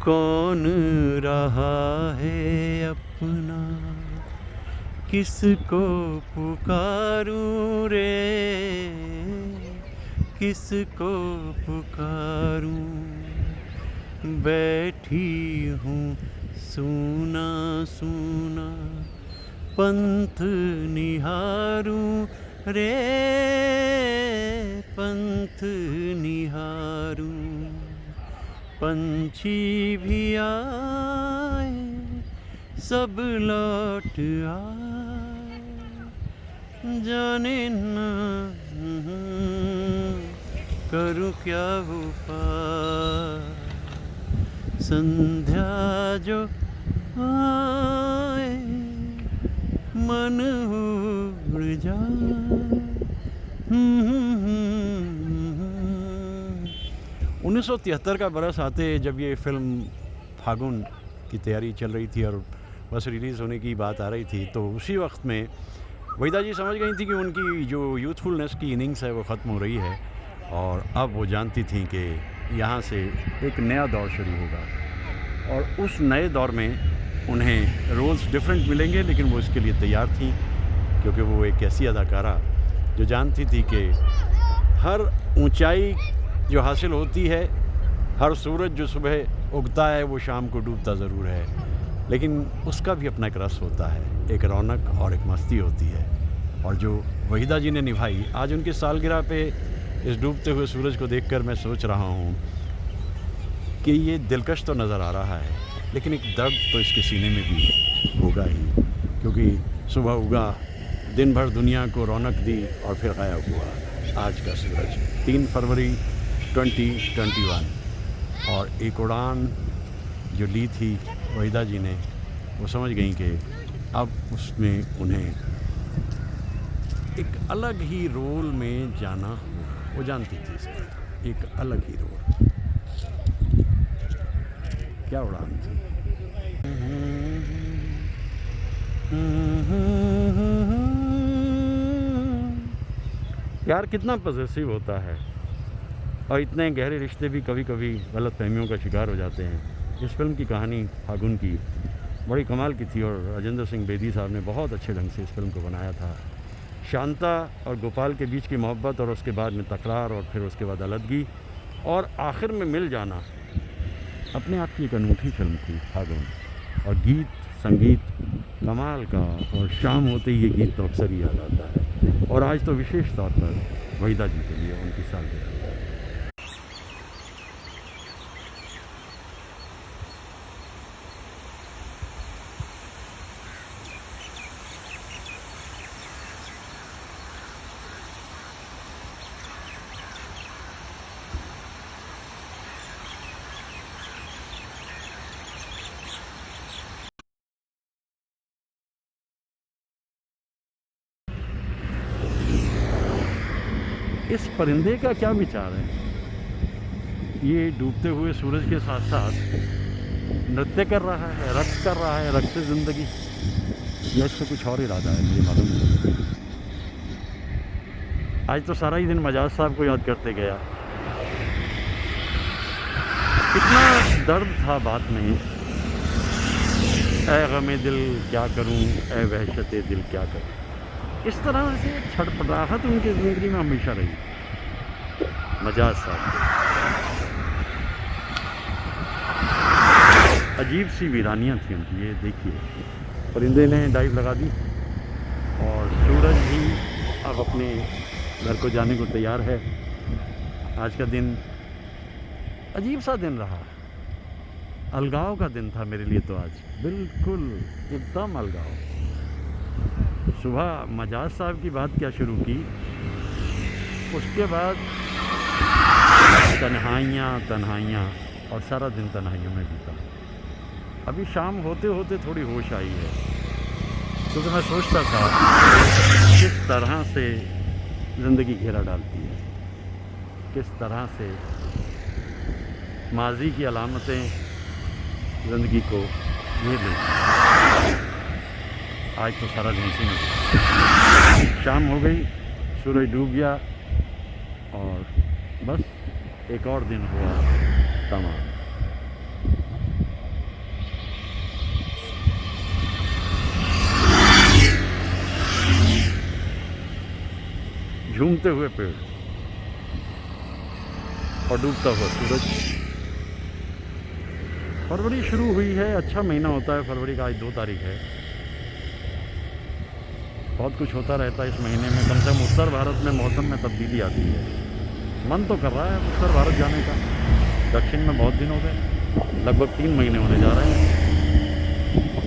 कौन रहा है अपना, किसको पुकारूं रे, किसको पुकारूं। बैठी हूँ सूना सूना पंथ निहारूं रे, पंथ निहारूं। पंछी भी आए सब लौट आए, जाने ना करूं क्या उपाय। संध्या जो आए मन उड़ जाए। 1973 का बरस आते जब ये फिल्म फागुन की तैयारी चल रही थी और बस रिलीज़ होने की बात आ रही थी, तो उसी वक्त में वहीदा जी समझ गई थी कि उनकी जो यूथफुलनेस की इनिंग्स है वो ख़त्म हो रही है और अब वो जानती थी कि यहाँ से एक नया दौर शुरू होगा और उस नए दौर में उन्हें रोल्स डिफरेंट मिलेंगे, लेकिन वो इसके लिए तैयार थी क्योंकि वो एक ऐसी अदाकारा जो जानती थी कि हर ऊंचाई जो हासिल होती है, हर सूरज जो सुबह उगता है वो शाम को डूबता ज़रूर है, लेकिन उसका भी अपना एक रस होता है, एक रौनक और एक मस्ती होती है। और जो वहीदा जी ने निभाई, आज उनकी सालगिरह पे इस डूबते हुए सूरज को देखकर मैं सोच रहा हूँ कि ये दिलकश तो नज़र आ रहा है, लेकिन एक दर्द तो इसके सीने में भी होगा ही, क्योंकि सुबह उगा, दिन भर दुनिया को रौनक दी और फिर गायब हुआ आज का सूरज। 3 फरवरी 2021। और एक उड़ान जो ली थी वहीदा जी ने, वो समझ गई कि अब उसमें उन्हें एक अलग ही रोल में जाना होगा। वो जानती थी इसे, एक अलग ही रोल। क्या उड़ान थी। प्यार कितना पॉसेसिव होता है और इतने गहरे रिश्ते भी कभी कभी गलत फहमियों का शिकार हो जाते हैं। इस फिल्म की कहानी फागुन की बड़ी कमाल की थी और राजेंद्र सिंह बेदी साहब ने बहुत अच्छे ढंग से इस फिल्म को बनाया था। शांता और गोपाल के बीच की मोहब्बत और उसके बाद में तकरार और फिर उसके बाद अलग और आखिर में मिल जाना अपने आप की एक अनूठी फिल्म थी फागुन। और गीत संगीत कमाल का, और शाम होते ही ये गीत तो अक्सर ही याद आता है। और आज तो विशेष तौर पर वहीदा जी के लिए उनकी सालगिरह। इस परिंदे का क्या विचार है? ये डूबते हुए सूरज के साथ साथ नृत्य कर रहा है, रक्स कर रहा है, रक्स ज़िंदगी, या इसका कुछ और इरादा है, मुझे मालूम नहीं। आज तो सारा ही दिन मजाज साहब को याद करते गया। कितना दर्द था बात में। ऐ गमे दिल क्या करूं, ऐ वहशते दिल क्या करूं। इस तरह से छटपटाहट उनकी ज़िंदगी में हमेशा रही। मजाज साहब अजीब सी वीरानियाँ थी उनकी। ये देखिए, परिंदे ने डाइव लगा दी और सूरज भी अब अपने घर को जाने को तैयार है। आज का दिन अजीब सा दिन रहा, अलगाव का दिन था मेरे लिए तो आज, बिल्कुल एकदम अलगाव। सुबह मजाज साहब की बात क्या शुरू की, उसके बाद तन्हाइयाँ और सारा दिन तन्हाइयों में बीता। अभी शाम होते होते थोड़ी होश आई है, क्योंकि मैं सोचता था किस तरह से ज़िंदगी घेरा डालती है, किस तरह से माजी की अलामतें ज़िंदगी को घेर लेती। आज तो सारा दिन इसी में, शाम हो गई, सूरज डूब गया और बस एक और दिन हुआ तमाम। झूमते हुए पेड़ और डूबता हुआ सूरज। फरवरी शुरू हुई है, अच्छा महीना होता है फरवरी का, आज 2 तारीख है। बहुत कुछ होता रहता है इस महीने में। कम से कम उत्तर भारत में मौसम में तब्दीली आती है। मन तो कर रहा है उत्तर भारत जाने का, दक्षिण में बहुत दिन हो गए, लगभग 3 महीने होने जा रहे हैं।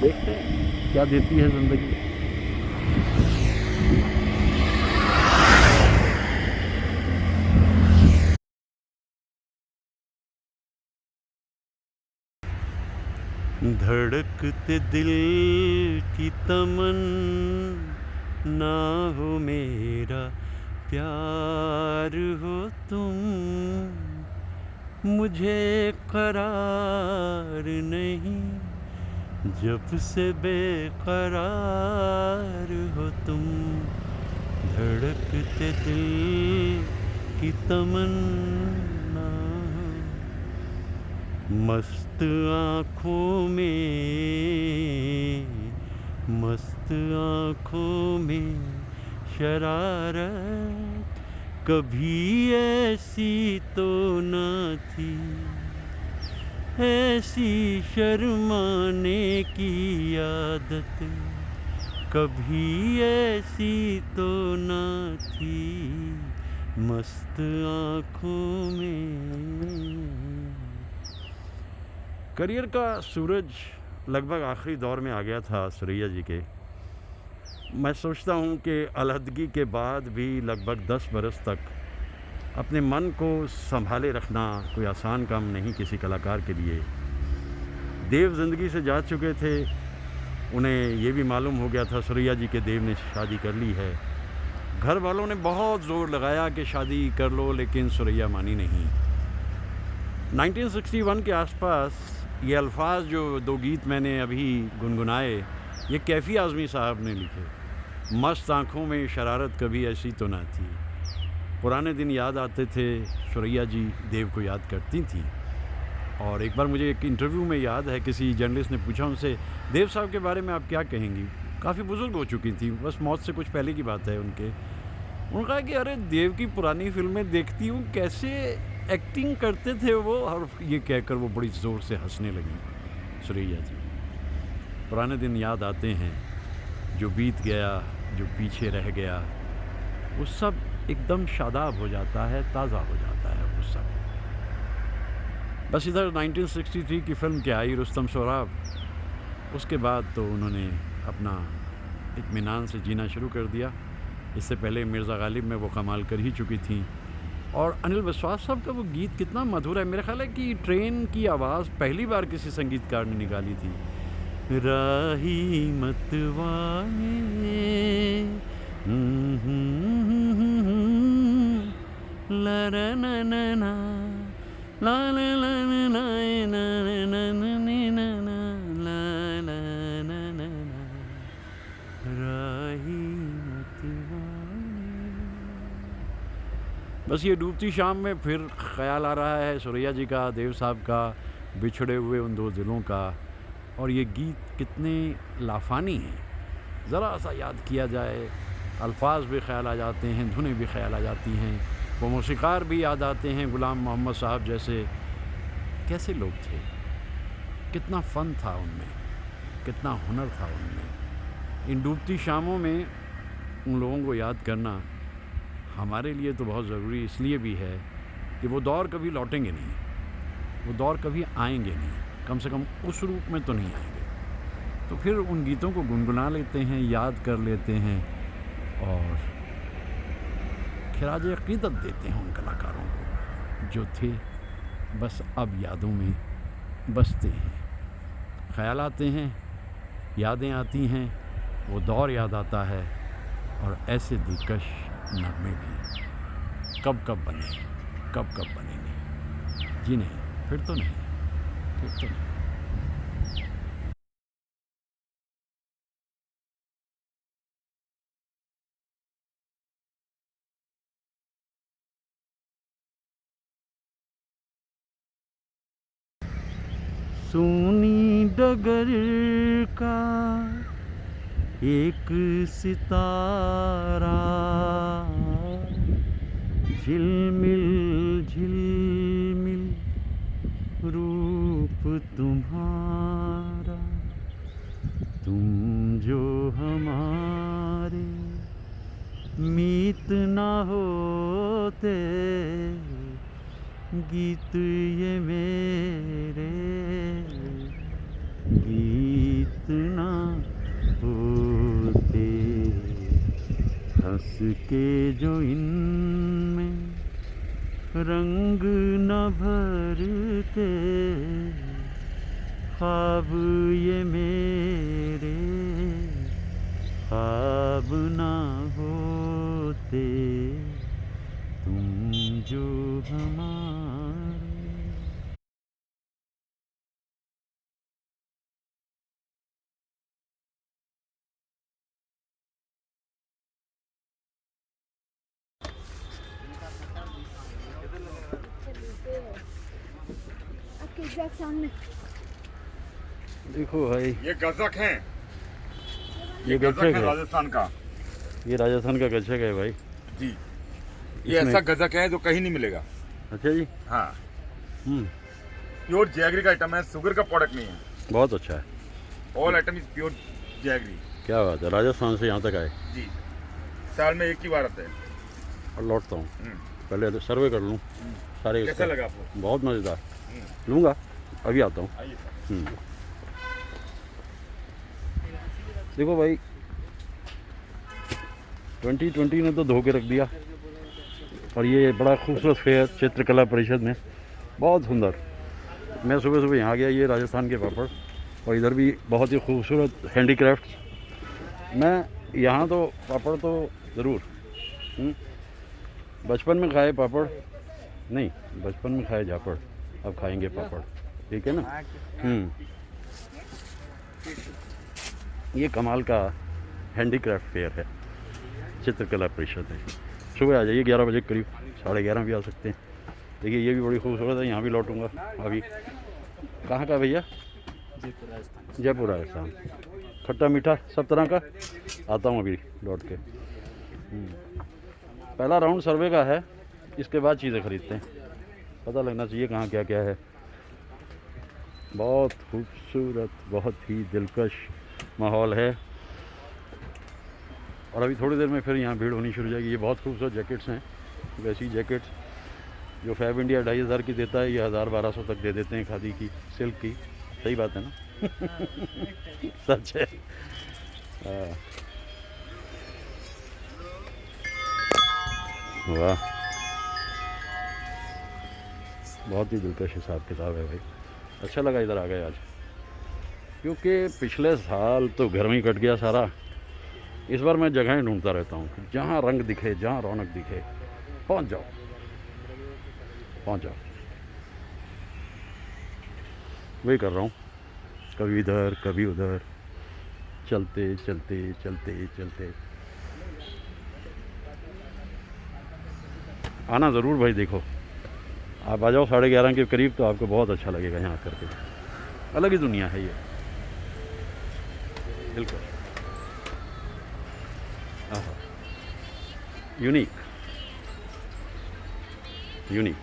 देखते हैं क्या देती है ज़िंदगी। धड़कते दिल की तमन्ना हो मेरा प्यार हो तुम, मुझे करार नहीं जब से बेकरार हो तुम। धड़कते दिल की तमन्ना, मस्त आँखों में शरारत, कभी ऐसी तो न थी, ऐसी शर्माने की आदत, कभी ऐसी तो न थी, मस्त आँखों में। करियर का सूरज लगभग आखिरी दौर में आ गया था सुरैया जी के। मैं सोचता हूँ कि अलहदगी के बाद भी लगभग 10 बरस तक अपने मन को संभाले रखना कोई आसान काम नहीं किसी कलाकार के लिए। देव ज़िंदगी से जा चुके थे, उन्हें ये भी मालूम हो गया था सुरैया जी के देव ने शादी कर ली है। घर वालों ने बहुत ज़ोर लगाया कि शादी कर लो, लेकिन सुरैया मानी नहीं। 1961 के आसपास ये अल्फाज जो 2 गीत मैंने अभी गुनगुनाए, ये कैफ़ी आज़मी साहब ने लिखे। मस्त आँखों में शरारत, कभी ऐसी तो ना थी। पुराने दिन याद आते थे, सुरैया जी देव को याद करती थी। और एक बार मुझे एक इंटरव्यू में याद है, किसी जर्नलिस्ट ने पूछा उनसे, देव साहब के बारे में आप क्या कहेंगी? काफ़ी बुज़ुर्ग हो चुकी थी, बस मौत से कुछ पहले की बात है उनके। उन्होंने कहा कि अरे देव की पुरानी फिल्में देखती हूँ, कैसे एक्टिंग करते थे वो। और ये कहकर वो बड़ी ज़ोर से हंसने लगी सुरैया जी। पुराने दिन याद आते हैं, जो बीत गया, जो पीछे रह गया, वो सब एकदम शादाब हो जाता है, ताज़ा हो जाता है वो सब। बस इधर 1963 की फ़िल्म क्या आई, रुस्तम सोहराब, उसके बाद तो उन्होंने अपना इत्मीनान से जीना शुरू कर दिया। इससे पहले मिर्ज़ा गालिब में वो कमाल कर ही चुकी थी। और अनिल विश्वास साहब का वो गीत कितना मधुर है। मेरा ख्याल है कि ट्रेन की आवाज़ पहली बार किसी संगीतकार ने निकाली थी। राही मतवाले ला रा ना ना ना ला ला ला ना ना ना ना ना ना ना ला ला ना ना ना राही मतवाले। बस ये डूबती शाम में फिर ख्याल आ रहा है सुरैया जी का, देव साहब का, बिछड़े हुए उन 2 दिलों का। और ये गीत कितने लाफानी हैं, ज़रा सा याद किया जाए, अल्फाज भी ख्याल आ जाते हैं, धुनें भी ख्याल आ जाती हैं, वो मौसीकार भी याद आते हैं, गुलाम मोहम्मद साहब जैसे। कैसे लोग थे, कितना फ़न था उनमें, कितना हुनर था उनमें। इन डूबती शामों में उन लोगों को याद करना हमारे लिए तो बहुत ज़रूरी इसलिए भी है कि वो दौर कभी लौटेंगे नहीं, वो दौर कभी आएंगे नहीं, कम से कम उस रूप में तो नहीं आएंगे। तो फिर उन गीतों को गुनगुना लेते हैं, याद कर लेते हैं और खिराज अक़ीदत देते हैं उन कलाकारों को जो थे, बस अब यादों में बसते हैं। ख़याल आते हैं, यादें आती हैं, वो दौर याद आता है, और ऐसे दिलकश नगमे भी कब कब बनेंगे। जी नहीं, फिर तो नहीं। सोनी डगर का एक सितारा झिलमिल झिलमिल रूप तुम्हारा, तुम जो हमारे मीत ना होते, गीत ये मेरे गीत ना होते। हंस के जो इनमें रंग न भरते, ख्वाब ये मेरे ख्वाब ना होते, तुम जो हमारे। आपके एग्जैक्ट सामने देखो भाई, ये गजक है, ये गजक गच्छक है है, राजस्थान का। ये राजस्थान का गच्छक है भाई। जी, ये इसमें- ऐसा गजक है जो कहीं नहीं मिलेगा। अच्छा जी। हाँ, हम्म, प्योर जैगरी का आइटम है, शुगर का प्रोडक्ट नहीं है। बहुत अच्छा है। All item is pure jaggery. क्या बात है, राजस्थान से यहाँ तक आए। जी, साल में एक ही बार आता है। और लौटता हूँ, हम्म, पहले तो सर्वे कर लूँ सारे कैसा इसका। लगा आपको? बहुत मज़ेदार। हम्म, लूँगा, अभी आता हूँ। आइए सर। देखो भाई, 2020 ने तो धो के रख दिया, और ये बड़ा खूबसूरत फेयर चित्रकला परिषद में, बहुत सुंदर। मैं सुबह सुबह यहाँ गया, ये राजस्थान के पापड़, और इधर भी बहुत ही खूबसूरत हैंडीक्राफ्ट। मैं यहाँ तो पापड़ तो ज़रूर, बचपन में खाए पापड़ नहीं, बचपन में खाए झापड़, अब खाएंगे पापड़, ठीक है ना। ये कमाल का हैंडीक्राफ्ट फेयर है, चित्रकला परिषद है। सुबह आ जाइए 11 बजे करीब, 11:30 भी आ सकते हैं। देखिए ये भी बड़ी खूबसूरत है, यहाँ भी लौटूंगा अभी। कहाँ का भैया? जयपुर राजस्थान। खट्टा मीठा सब तरह का, आता हूँ अभी लौट के। पहला राउंड सर्वे का है, इसके बाद चीज़ें खरीदते हैं, पता लगना चाहिए कहाँ क्या क्या है। बहुत खूबसूरत, बहुत ही दिलकश माहौल है। और अभी थोड़ी देर में फिर यहाँ भीड़ होनी शुरू हो जाएगी। ये बहुत खूबसूरत जैकेट्स हैं, वैसी जैकेट्स जो फैब इंडिया 2500 की देता है, ये 1000-1200 तक दे देते हैं, खादी की, सिल्क की। सही बात है ना? सच है। वाह, बहुत ही दिलकश हिसाब किताब है भाई। अच्छा लगा इधर आ गए आज, क्योंकि पिछले साल तो घर में ही कट गया सारा। इस बार मैं जगहें ढूंढता रहता हूँ, जहाँ रंग दिखे, जहाँ रौनक दिखे, पहुँच जाओ, पहुँच जाओ। वही कर रहा हूँ, कभी इधर कभी उधर, चलते चलते चलते चलते। आना ज़रूर भाई, देखो आप आ जाओ 11:30 के करीब, तो आपको बहुत अच्छा लगेगा यहाँ करके। अलग ही दुनिया है ये, बिल्कुल यूनिक यूनिक।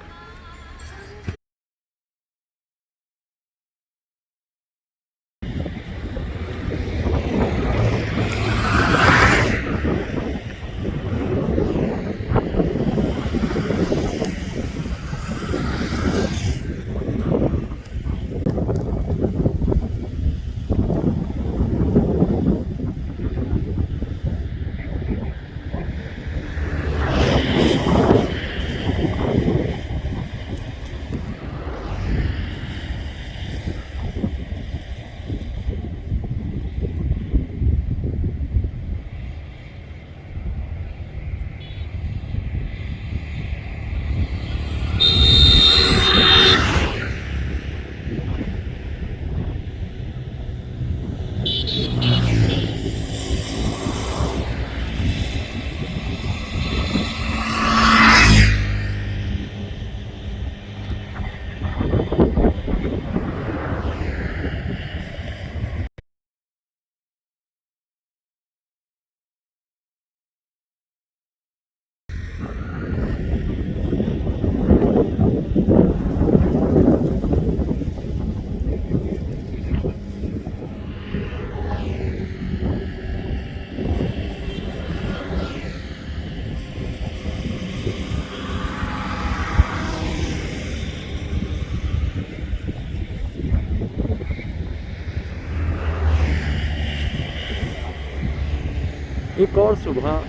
एक और सुबह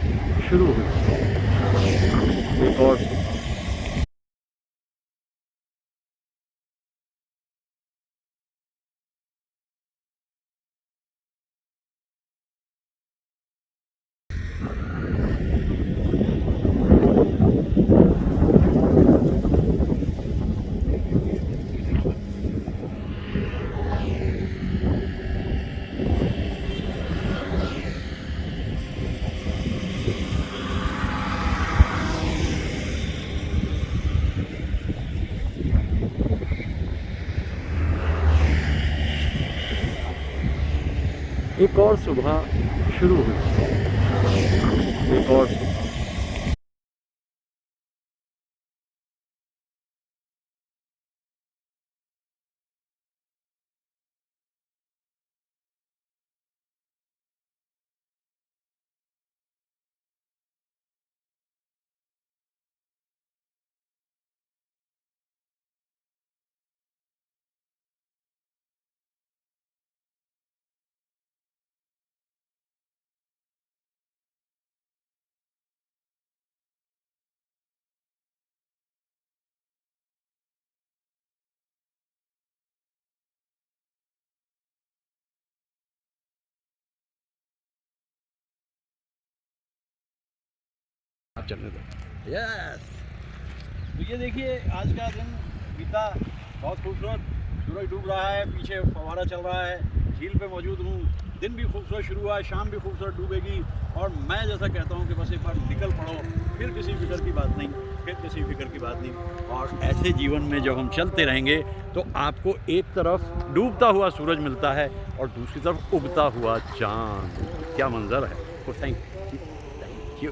शुरू हुई, एक और सुबह। एक और सुबह शुरू हुई, एक और सुबह। चलने दो। यस, तो ये देखिए आज का दिन बीता बहुत खूबसूरत। सूरज डूब रहा है, पीछे फव्वारा चल रहा है, झील पे मौजूद हूँ। दिन भी खूबसूरत शुरू हुआ है, शाम भी खूबसूरत डूबेगी। और मैं जैसा कहता हूँ कि बस एक बार निकल पड़ो, फिर किसी फिक्र की बात नहीं, फिर किसी फिक्र की बात नहीं। और ऐसे जीवन में जब हम चलते रहेंगे तो आपको एक तरफ डूबता हुआ सूरज मिलता है और दूसरी तरफ उगता हुआ चाँद। क्या मंजर है। तो thank you, thank you.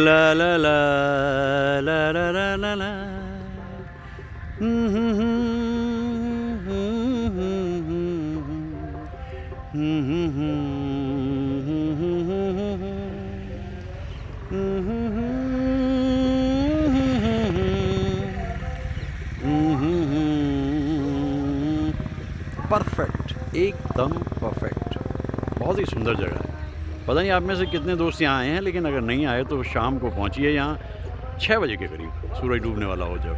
La la la la la la la la. Perfect, एकदम परफेक्ट। बहुत ही सुंदर जगह है। पता नहीं आप में से कितने दोस्त यहाँ आए हैं, लेकिन अगर नहीं आए तो शाम को पहुँचिए यहाँ 6 बजे के करीब, सूरज डूबने वाला हो जब।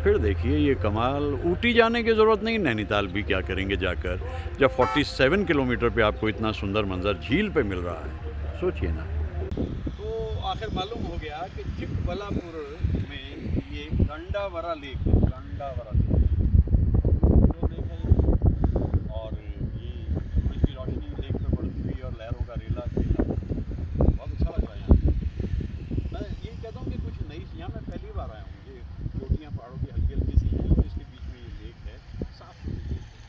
फिर देखिए ये कमाल। ऊटी जाने की ज़रूरत नहीं, नैनीताल भी क्या करेंगे जाकर, जब 47 किलोमीटर पे आपको इतना सुंदर मंजर झील पे मिल रहा है। सोचिए ना। तो आखिर मालूम हो गया कि चिकबल्लापुर में ये गंडावरा लेक है, गंडावरा लेक। तो लेक है और ये सूरज की रोशनी लेक पे पड़ती हुई और लहरों का रेला खेला, बहुत अच्छा लग रहा है यहाँ। मैं ये कहता हूँ कि कुछ नई, यहाँ मैं पहली बार आया हूँ। ये चोटियाँ पहाड़ों की हल्की हल्की सी हैं और इसके बीच में ये लेक है, साफ सुथरी लेक है।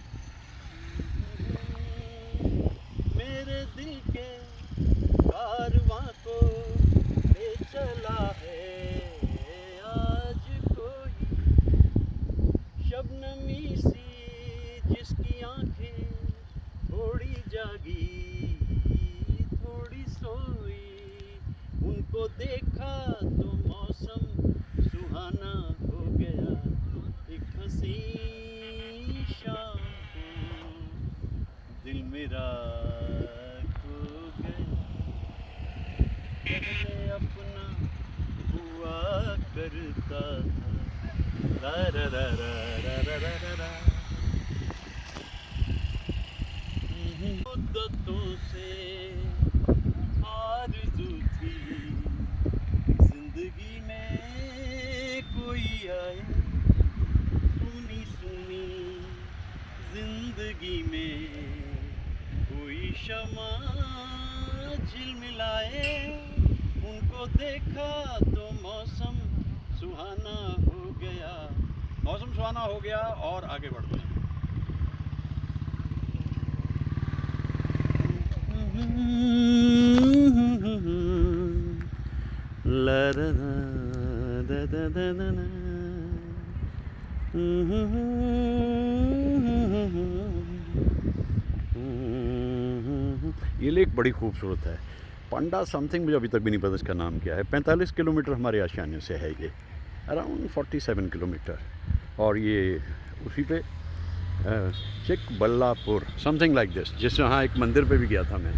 मेरे दिल के कारवां को ले चला है आज कोई, शबनमी सी जिसकी आंखें थोड़ी जागी थोड़ी सोई, उनको देखा तो मौसम सुहाना हो गया। एक हंसी शाम को दिल मेरा खो गया, पहले अपना हुआ करता था। रा रा रा रा रा रा रा रा रा। मुद्दतों से आरज़ू थी जिंदगी में कोई आए, सुनी सुनी जिंदगी में कोई शमा झिलमिलाए, उनको देखा तो मौसम सुहाना हो गया। मौसम सुहाना हो गया और आगे बढ़ते हैं। ला ला ला दा दा दा दा दा। ये लेक बड़ी खूबसूरत है। पांडा समथिंग, मुझे अभी तक भी नहीं पता इसका नाम क्या है। 45 किलोमीटर हमारे आशियाने से है ये, अराउंड 47 किलोमीटर। और ये उसी पे चिकबल्लापुर समथिंग लाइक दिस, जिस हाँ एक मंदिर पे भी गया था मैं,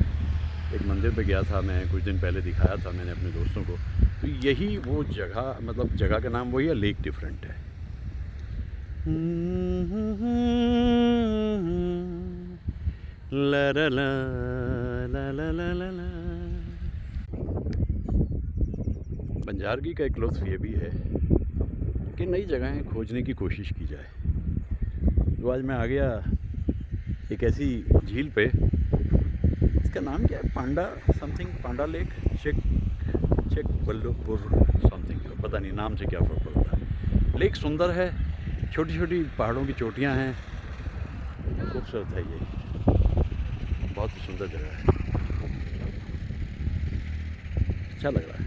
एक मंदिर पे गया था मैं कुछ दिन पहले, दिखाया था मैंने अपने दोस्तों को। तो यही वो जगह, मतलब जगह का नाम वही है, लेक डिफरेंट है। ला ला ला ला ला ला ला ला। बंजारगी का एक लुत्फ़ ये भी है कि नई जगहें खोजने की कोशिश की जाए। तो आज मैं आ गया एक ऐसी झील पे, इसका नाम क्या है, पांडा समथिंग, पांडा लेक, चिकबल्लापुर समथिंग, पता नहीं नाम से क्या फ़र्क पड़ता है। लेक सुंदर है, छोटी छोटी पहाड़ों की चोटियाँ हैं, खूबसूरत है ये, बहुत ही सुंदर जगह है, अच्छा लग रहा है।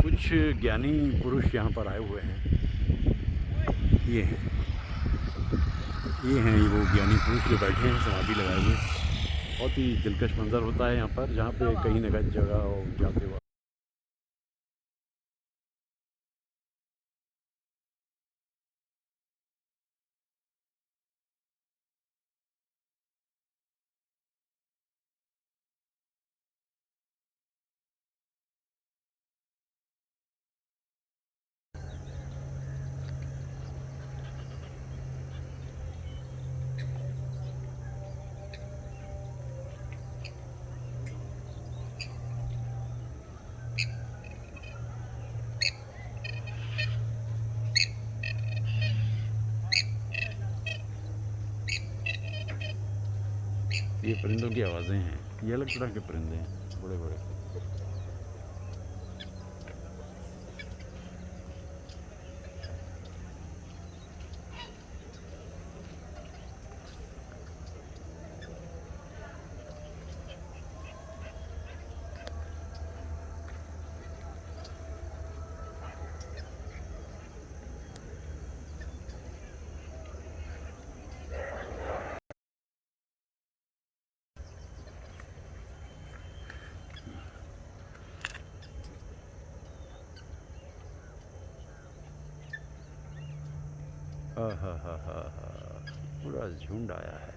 कुछ ज्ञानी पुरुष यहाँ पर आए हुए हैं, ये हैं वो ज्ञानी पुरुष जो बैठे हैं समाधि लगाए हुए। बहुत ही दिलकश मंजर होता है यहाँ पर, जहाँ पे कहीं न कहीं जगह जाते वक्त। ये परिंदों की आवाज़ें हैं, ये अलग तरह के परिंदे हैं, बड़े बड़े। हाँ हाँ हाँ हाँ हाँ, पूरा झुंड आया है।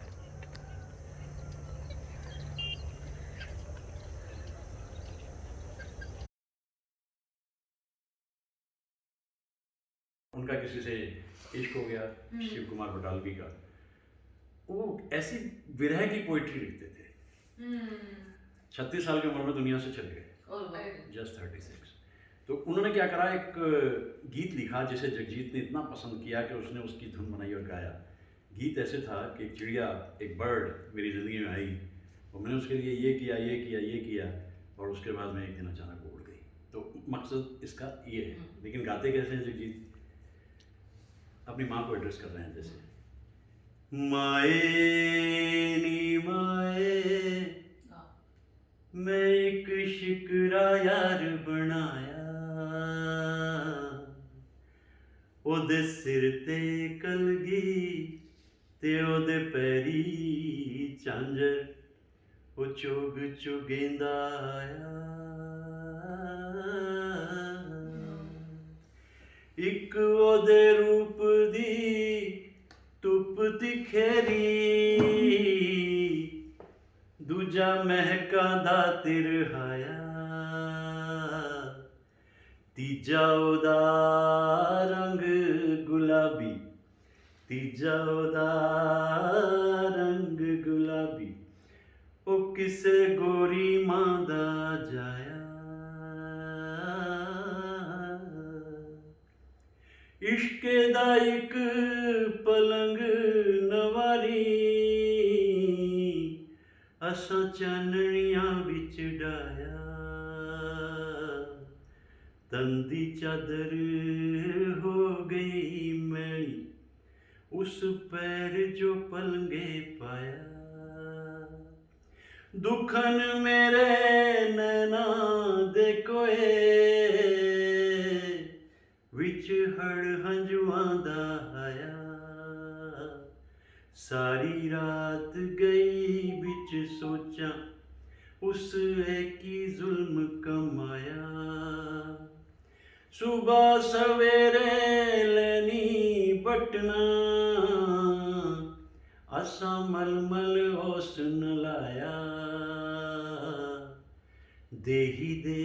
उनका किसी से इश्क हो गया, शिव कुमार बटालवी का, वो ऐसी विरह की पोइट्री लिखते थे। 36 साल की उम्र में दुनिया से चले गए, जस्ट 36। तो उन्होंने क्या करा, एक गीत लिखा जिसे जगजीत ने इतना पसंद किया कि उसने उसकी धुन बनाई और गाया। गीत ऐसे था कि एक चिड़िया, एक बर्ड मेरी ज़िंदगी में आई और मैंने उसके लिए ये किया, ये किया, ये किया, और उसके बाद में एक दिन अचानक वो उड़ गई। तो मकसद इसका ये है। लेकिन गाते कैसे हैं जगजीत, अपनी माँ को एड्रेस कर रहे हैं जैसे, माए नी माए, मैं एक शिकरा यार बनाया, ओदे सिर ते कलगी ते ओदे पैरी झांझर, ओ चुग चुगेंदा आया, एक ओदे रूप दी धुप दिखेरी, दूजा महका दा तिरहाया, तीजा ओदा रंग गुलाबी, तीजा ओदा रंग गुलाबी, ओ किसे गोरी मां दा जाया, इश्के दा इक पलंग नवारी, असां चाननियां विच डाया, तंदी चादर हो गई मैली, उस पैर जो पलंगे पाया, दुखन मेरे नैना दे कोए, विच हड़ हंजुआं दा आया, सारी रात गई बिच विच सोचा उस एक ही जुल्म कमाया। सुबह सवेरे लैनी बटना असा मलमल होस न लाया। देही दे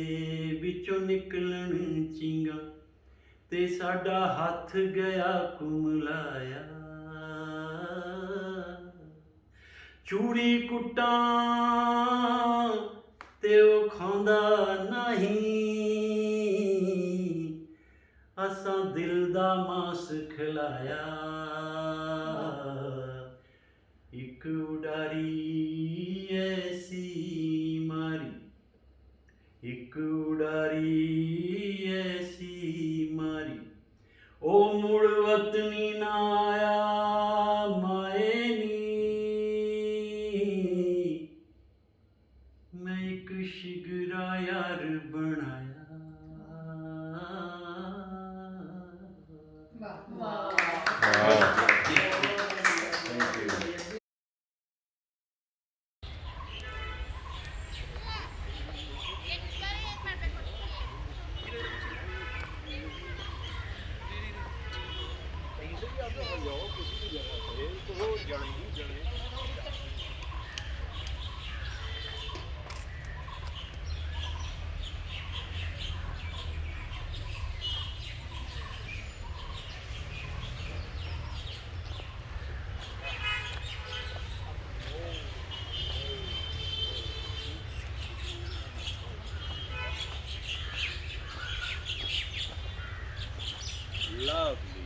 विचों निकलन चिंगा ते साडा हथ गया कुमलाया। चूड़ी कुट्टां ते ओ खांदा नहीं असां दिल दा मांस खिलाया। एक उडारी ऐसी मारी एक उडारी ऐसी मारी ओ मुड़ वतनी ना आया माए नी। मैं एक शिगरा यार बनाया। Lovely.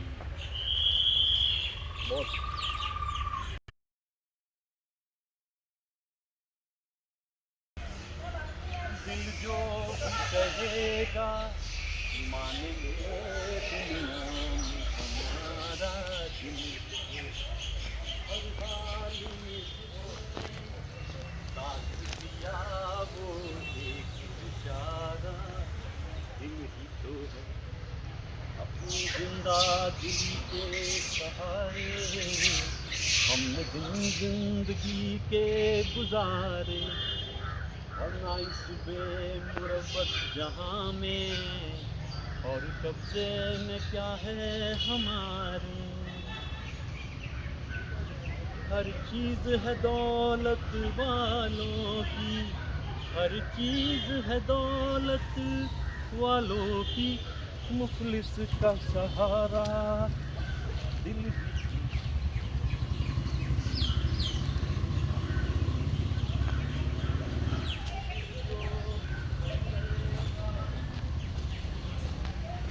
बहुत दिल जो कहेगा मान ले दुनिया में हमारा दिल। हर हाल में साथ दिया वो एक बेचारा दिल ही तो है अपनी जिंदा दिल के सहारे। हमने दिन जिंदगी के गुजारे वरना इस बेमुरब्बत जहाँ में और कब्जे में क्या है हमारे। हर चीज़ है दौलत वालों की हर चीज़ है दौलत वालों की मुफलिस का सहारा दिल।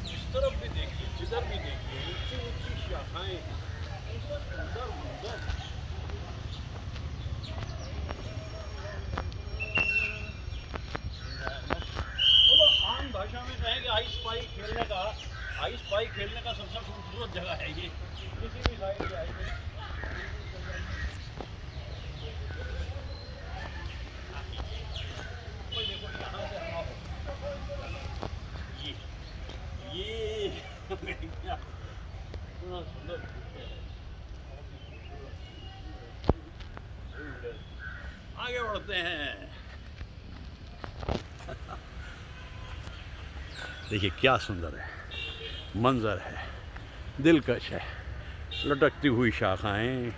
इस तरफ भी देखिए जिधर भी देखिए ऊंची ऊंची शाखाएं सुंदर सुंदर। आम भाषा में कहेंगे आइस पाई खेलने का सबसे खूबसूरत जगह है ये। किसी भी साइड जाएंगे देखो यहाँ से ये इतना सुंदर आगे बढ़ते हैं। देखिए क्या सुंदर है मंजर है दिलकश है। लटकती हुई शाखाएं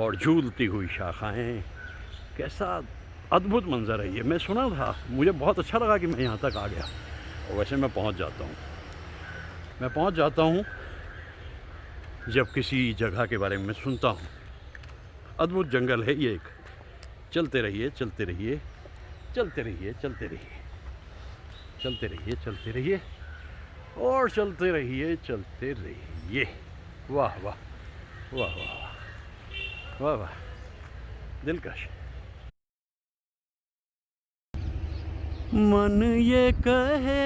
और झूलती हुई शाखाएं कैसा अद्भुत मंजर है ये। मैं सुना था मुझे बहुत अच्छा लगा कि मैं यहाँ तक आ गया। और वैसे मैं पहुँच जाता हूँ जब किसी जगह के बारे में मैं सुनता हूँ। अद्भुत जंगल है ये एक। चलते रहिए चलते रहिए चलते रहिए चलते रहिए चलते रहिए चलते रहिए और चलते रहिए चलते रहिए। वाह वाह वाह वाह वाह वाह दिलकश। मन ये कहे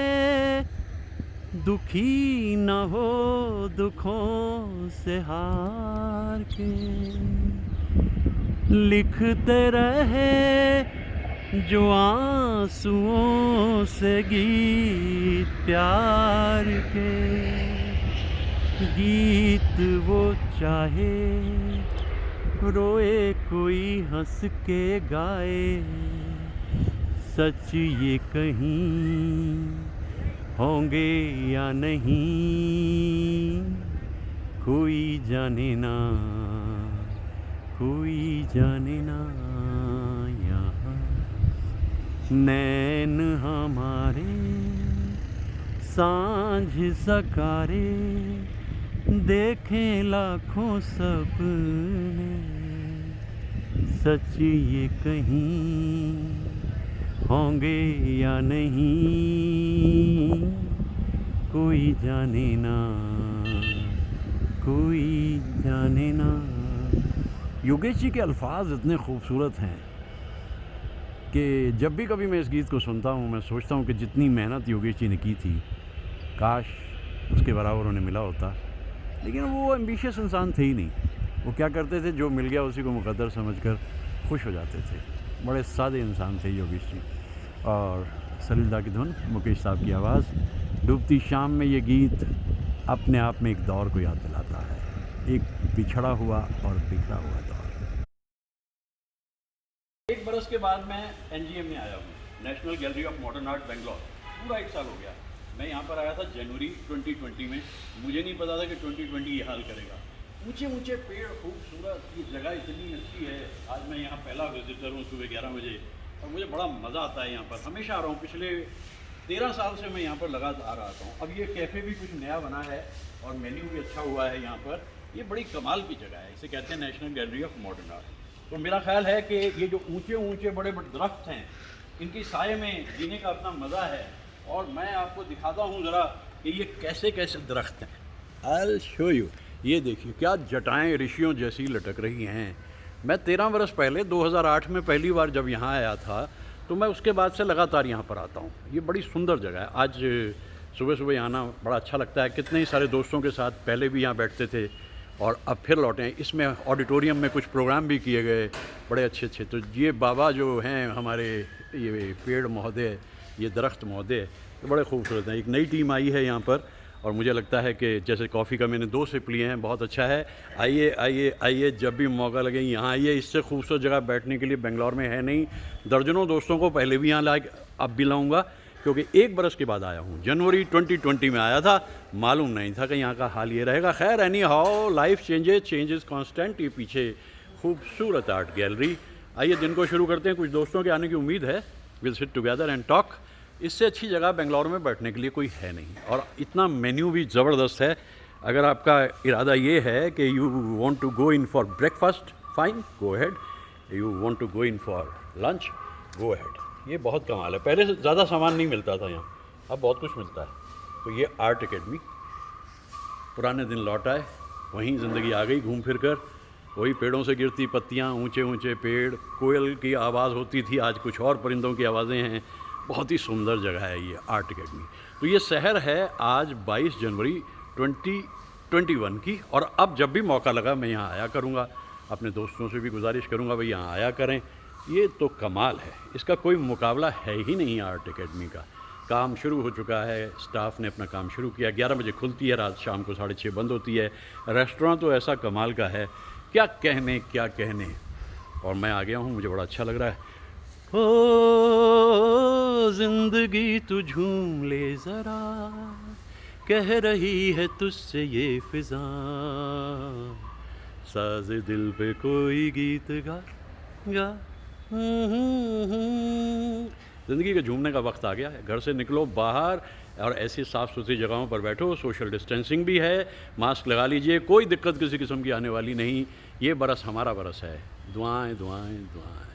दुखी न हो दुखों से हार के लिखते रहे जो आंसुओं से गीत प्यार के। गीत वो चाहे रोए कोई हंस के गाए, सच ये कहीं होंगे या नहीं, कोई जाने ना, कोई जाने ना। यहाँ नैन हमारे सांझ सकारे, देखें लाखों सपने, सच ये कहीं होंगे या नहीं, कोई जाने ना, कोई जाने ना। योगेश जी के अल्फाज इतने खूबसूरत हैं कि जब भी कभी मैं इस गीत को सुनता हूँ मैं सोचता हूँ कि जितनी मेहनत योगेश जी ने की थी काश उसके बराबर उन्हें मिला होता। लेकिन वो एम्बिशियस इंसान थे ही नहीं। वो क्या करते थे, जो मिल गया उसी को मुकद्दर समझकर खुश हो जाते थे। बड़े सादे इंसान थे योगेश जी। और सलीलदा की धुन, मुकेश साहब की आवाज़, डूबती शाम में ये गीत अपने आप में एक दौर को याद दिलाता है, एक बिछड़ा हुआ और बिखरा हुआ दौर। एक बरस के बाद मैं एनजीएम में आया हूँ, national gallery of modern art Bangalore. पूरा 1 साल हो गया। मैं यहाँ पर आया था जनवरी 2020 में। मुझे नहीं पता था कि 2020 ये हाल करेगा। ऊंचे ऊंचे पेड़, खूबसूरत, ये जगह इतनी अच्छी है। आज मैं यहाँ पहला विजिटर हूँ सुबह 11 बजे और मुझे बड़ा मज़ा आता है यहाँ पर। हमेशा आ रहा हूँ, पिछले 13 साल से मैं यहाँ पर लगातार आता हूँ। अब ये कैफ़े भी कुछ नया बना है और मेन्यू भी अच्छा हुआ है यहाँ पर। ये बड़ी कमाल की जगह है, इसे कहते हैं national gallery of modern art. तो मेरा ख्याल है कि ये जो ऊंचे ऊंचे बड़े बड़े दरख्त हैं, इनकी साये में जीने का अपना मज़ा है। और मैं आपको दिखाता हूँ ज़रा कि ये कैसे कैसे दरख्त हैं। I show you. ये देखिए क्या जटाएँ ऋषियों जैसी लटक रही हैं। मैं 13 बरस पहले 2008 में पहली बार जब यहाँ आया था, तो मैं उसके बाद से लगातार यहाँ पर आता हूँ। ये बड़ी सुंदर जगह है। आज सुबह सुबह आना बड़ा अच्छा लगता है। कितने ही सारे दोस्तों के साथ पहले भी यहाँ बैठते थे और अब फिर लौटे हैं। इसमें ऑडिटोरियम में कुछ प्रोग्राम भी किए गए बड़े अच्छे अच्छे। तो ये बाबा जो हैं हमारे, ये पेड़ महोदय, ये दरख्त महोदय, तो बड़े खूबसूरत हैं। एक नई टीम आई है यहाँ पर और मुझे लगता है कि जैसे कॉफ़ी का मैंने 2 सिप लिए हैं, बहुत अच्छा है। आइए आइए आइए, जब भी मौका लगे यहाँ आइए। इससे खूबसूरत जगह बैठने के लिए बेंगलोर में है नहीं। दर्जनों दोस्तों को पहले भी यहाँ लाए, अब भी लाऊंगा, क्योंकि 1 बरस के बाद आया हूँ। जनवरी 2020 में आया था, मालूम नहीं था कि यहाँ का हाल ये रहेगा। खैर, any how, life changes constant. ये पीछे खूबसूरत आर्ट गैलरी। आइए दिन को शुरू करते हैं। कुछ दोस्तों के आने की उम्मीद है। Will sit together and talk. इससे अच्छी जगह बेंगलोर में बैठने के लिए कोई है नहीं, और इतना मेन्यू भी ज़बरदस्त है। अगर आपका इरादा ये है कि you want to go in for breakfast, fine, go ahead. You want to go in for lunch, go ahead. ये बहुत कमाल है। पहले से ज़्यादा सामान नहीं मिलता था यहाँ, अब बहुत कुछ मिलता है। तो ये आर्ट एकेडमी, पुराने दिन लौट आए, वहीं ज़िंदगी आ गई घूम फिर कर। वही पेड़ों से गिरती पत्तियाँ, ऊंचे ऊंचे पेड़, कोयल की आवाज़ होती थी, आज कुछ और परिंदों की आवाज़ें हैं। बहुत ही सुंदर जगह है ये आर्ट एकेडमी। तो ये शहर है आज 22 जनवरी 2021 की। और अब जब भी मौका लगा मैं यहाँ आया करूँगा। अपने दोस्तों से भी गुजारिश करूँगा भाई यहाँ आया करें। ये तो कमाल है, इसका कोई मुकाबला है ही नहीं। आर्ट एकेडमी का काम शुरू हो चुका है, स्टाफ ने अपना काम शुरू किया। 11 बजे खुलती है, रात शाम को 6:30 बंद होती है। रेस्टोरेंट तो ऐसा कमाल का है, क्या कहने क्या कहने। और मैं आ गया हूँ, मुझे बड़ा अच्छा लग रहा है। ओ जिंदगी तू झूम ले ज़रा, कह रही है तुझसे ये फिजा, साज़ दिल पे कोई गीत गा गा। ज़िंदगी के झूमने का वक्त आ गया है। घर से निकलो बाहर और ऐसी साफ़ सुथरी जगहों पर बैठो। सोशल डिस्टेंसिंग भी है, मास्क लगा लीजिए, कोई दिक्कत किसी किस्म की आने वाली नहीं। ये बरस हमारा बरस है। दुआएं दुआएं दुआएं।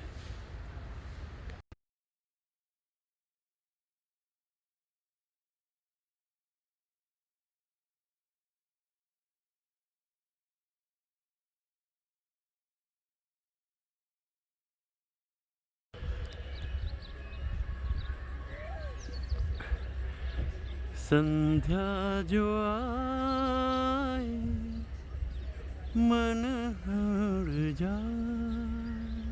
संध्या जो आए मन हर जाए,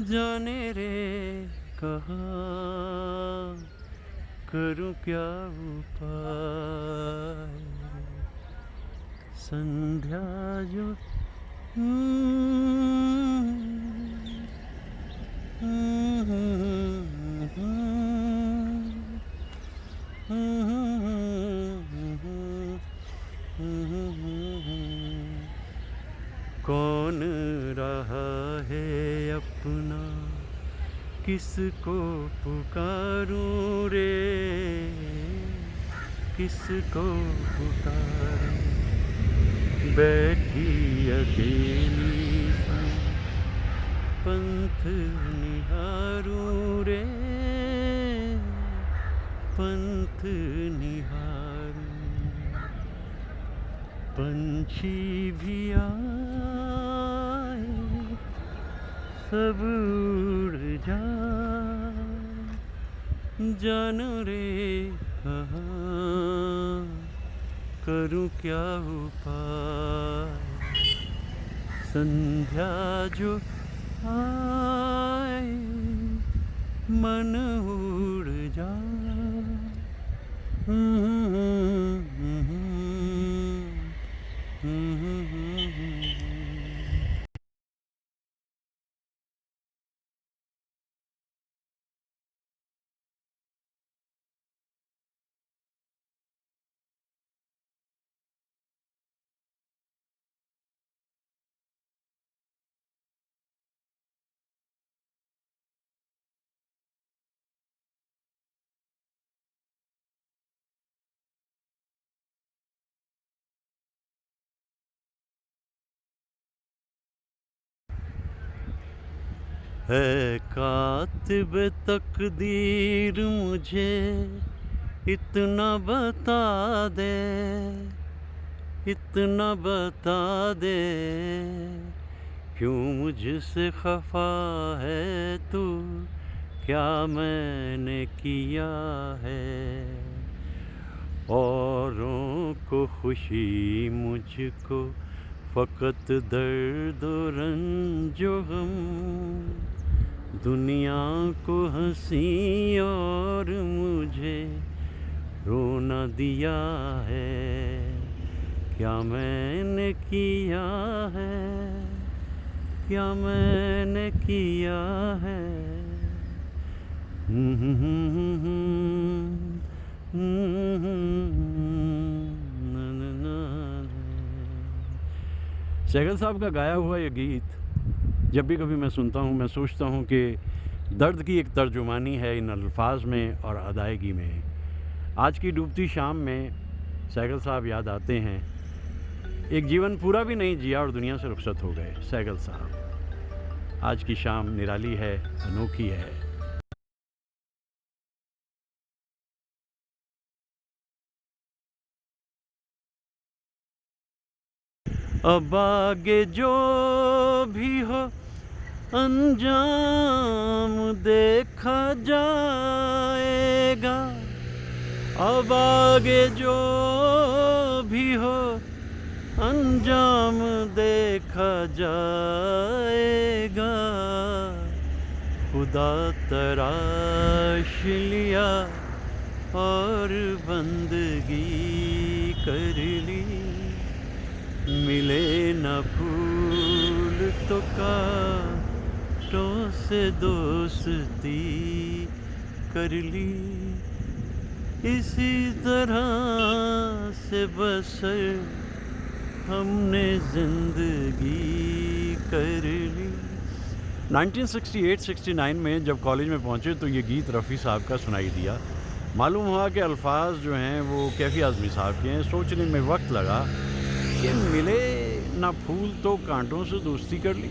जाने रे कहाँ करूं क्या उपाय। संध्या जो कौन रहा है अपना, किसको पुकारूं रे, किसको पुकारूं। बैठी अकेली सी पंथ निहारूं रे, पंथ निहारूं। पंछी भी आए सब उड़ जाए, जानो रे कहाँ करूं क्या उपाय। संध्या जो आए मन उड़ जाए। है कातिब तकदीर मुझे इतना बता दे, इतना बता दे, क्यों मुझसे खफा है तू, क्या मैंने किया है। औरों को खुशी मुझको फ़कत दर्द और रंज व गम, दुनिया को हंसी और मुझे रोना दिया है। क्या मैंने किया है, क्या मैंने किया है। सहगल साहब का गाया हुआ ये गीत जब भी कभी मैं सुनता हूँ, मैं सोचता हूँ कि दर्द की एक तर्जुमानी है इन अल्फाज में और अदायगी में। आज की डूबती शाम में सहगल साहब याद आते हैं। एक जीवन पूरा भी नहीं जिया और दुनिया से रुखसत हो गए सहगल साहब। आज की शाम निराली है, अनोखी है। अब आगे जो भी हो अंजाम देखा जाएगा, अब आगे जो भी हो अंजाम देखा जाएगा। खुदा तराश लिया और बंदगी कर ली, मिले न फूल तो कांटों से दोस्ती कर ली। इसी तरह से बसर हमने जिंदगी कर ली। 1968-69 में जब कॉलेज में पहुंचे तो ये गीत रफ़ी साहब का सुनाई दिया। मालूम हुआ कि अल्फाज जो हैं वो कैफ़ी आज़मी साहब के हैं। सोचने में वक्त लगा कि मिले ना फूल तो कांटों से दोस्ती कर ली,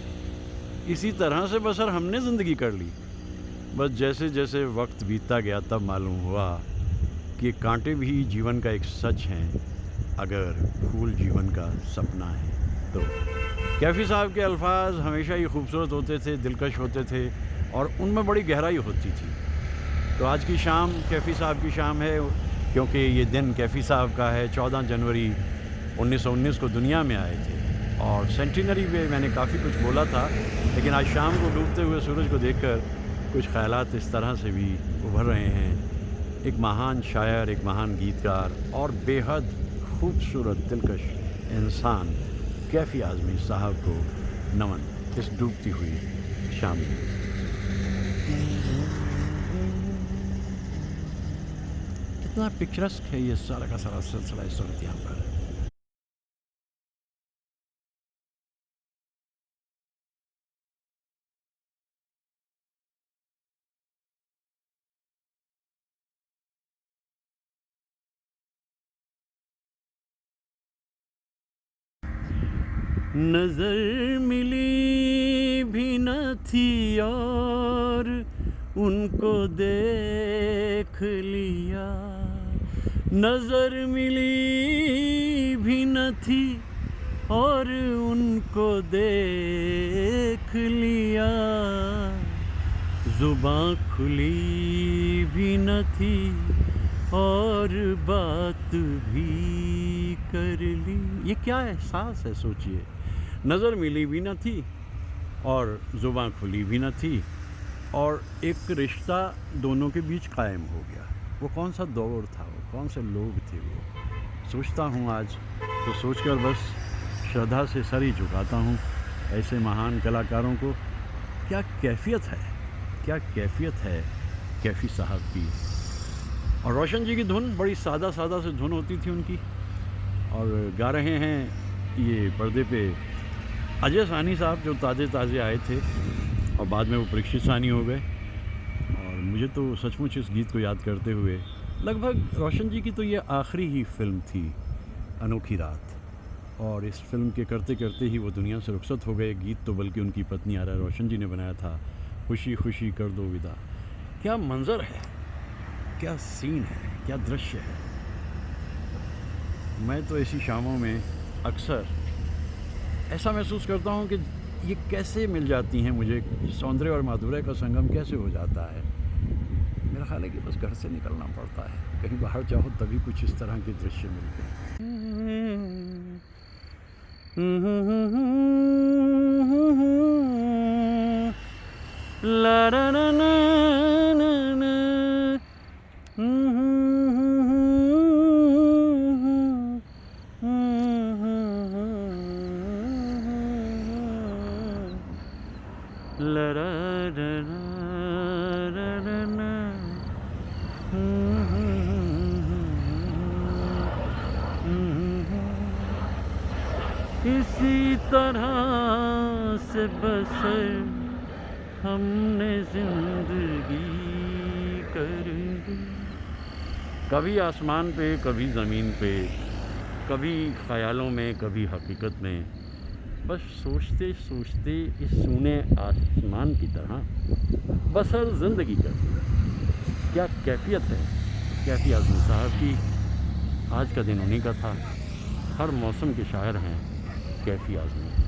इसी तरह से बसर हमने ज़िंदगी कर ली। बस जैसे जैसे वक्त बीतता गया तब मालूम हुआ कि कांटे भी जीवन का एक सच हैं, अगर फूल जीवन का सपना है तो। कैफ़ी साहब के अल्फाज हमेशा ही खूबसूरत होते थे, दिलकश होते थे और उनमें बड़ी गहराई होती थी। तो आज की शाम कैफ़ी साहब की शाम है, क्योंकि ये दिन कैफ़ी साहब का है। 14 जनवरी 1919 को दुनिया में आए थे और सेंटिनरी में मैंने काफ़ी कुछ बोला था, लेकिन आज शाम को डूबते हुए सूरज को देखकर कुछ ख़यालात इस तरह से भी उभर रहे हैं। एक महान शायर, एक महान गीतकार और बेहद खूबसूरत दिलकश इंसान कैफ़ी आज़मी साहब को नमन इस डूबती हुई शाम में। कितना पिक्चरस्क है ये सारा का सारा सिलसिला इस वक्त यहाँ पर। नजर मिली भी न थी और उनको देख लिया, नजर मिली भी न थी और उनको देख लिया, जुबां खुली भी न थी और बात भी कर ली। ये क्या एहसास है, सोचिए। नज़र मिली भी न थी और ज़ुबान खुली भी न थी और एक रिश्ता दोनों के बीच कायम हो गया। वो कौन सा दौर था, वो कौन से लोग थे वो। सोचता हूँ आज तो सोचकर बस श्रद्धा से सर ही झुकाता हूँ। ऐसे महान कलाकारों को क्या कैफियत है, क्या कैफियत है कैफ़ी साहब की। और रोशन जी की धुन बड़ी सादा सादा से धुन होती थी उनकी। और गा रहे हैं ये पर्दे पे अजय सानी साहब, जो ताज़े आए थे और बाद में वो परीक्षित सानी हो गए। और मुझे तो सचमुच इस गीत को याद करते हुए लगभग रोशन जी की तो ये आखिरी ही फिल्म थी, अनोखी रात। और इस फिल्म के करते करते ही वो दुनिया से रुखसत हो गए। गीत तो बल्कि उनकी पत्नी आरा रोशन जी ने बनाया था, खुशी खुशी कर दो विदा। क्या मंज़र है, क्या सीन है, क्या दृश्य है। मैं तो ऐसी शामों में अक्सर ऐसा महसूस करता हूँ कि ये कैसे मिल जाती हैं मुझे, सौंदर्य और माधुर्य का संगम कैसे हो जाता है। मेरा ख्याल है कि बस घर से निकलना पड़ता है, कहीं बाहर जाओ तभी कुछ इस तरह के दृश्य मिलते हैं। ला ला ला ला इसी तरह से बसर हमने जिंदगी कर दी। कभी आसमान पे, कभी ज़मीन पे, कभी ख़यालों में, कभी हकीकत में, बस सोचते सोचते इस सूने आसमान की तरह बसर ज़िंदगी कर दी। क्या कैफियत है कैफ़ी आज़मी साहब की। आज का दिन उन्हीं का था। हर मौसम के शायर हैं कैफ़ी आज़मी।